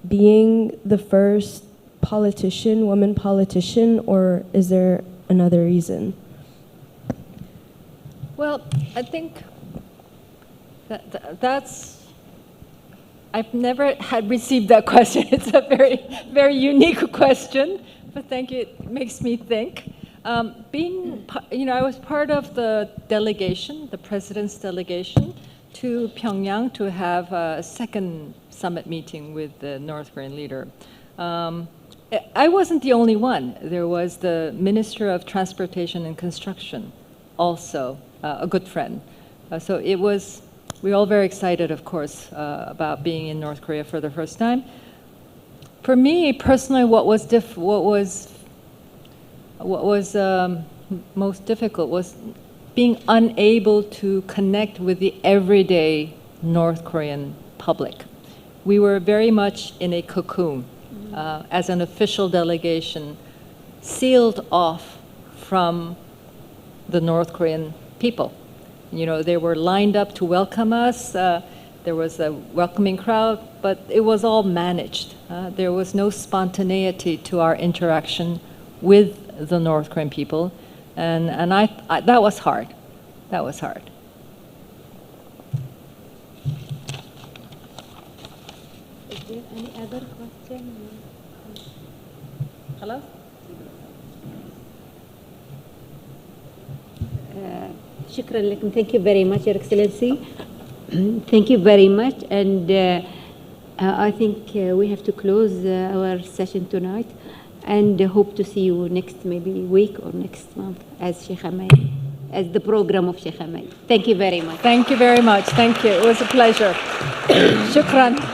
being the first politician, woman politician, or is there another reason? Well, I think that's. I've never had received that question. It's a very, very unique question, but thank you. It makes me think. I was part of the delegation, the president's delegation, to Pyongyang to have a second summit meeting with the North Korean leader. I wasn't the only one. There was the Minister of Transportation and Construction, also a good friend. So it was. We're all very excited, of course, about being in North Korea for the first time. For me personally, what was most difficult was being unable to connect with the everyday North Korean public. We were very much in a cocoon as an official delegation, sealed off from the North Korean people. They were lined up to welcome us. There was a welcoming crowd, but it was all managed. There was no spontaneity to our interaction with the North Korean people, and I that was hard. That was hard. Is there any other question? Hello? Shukran lakum. Thank you very much, Your Excellency. Thank you very much. And I think we have to close our session tonight, and hope to see you next maybe week or next month as Sheikh Amai, as the program of Sheikh Amai. Thank you very much. Thank you very much. Thank you. It was a pleasure. Shukran.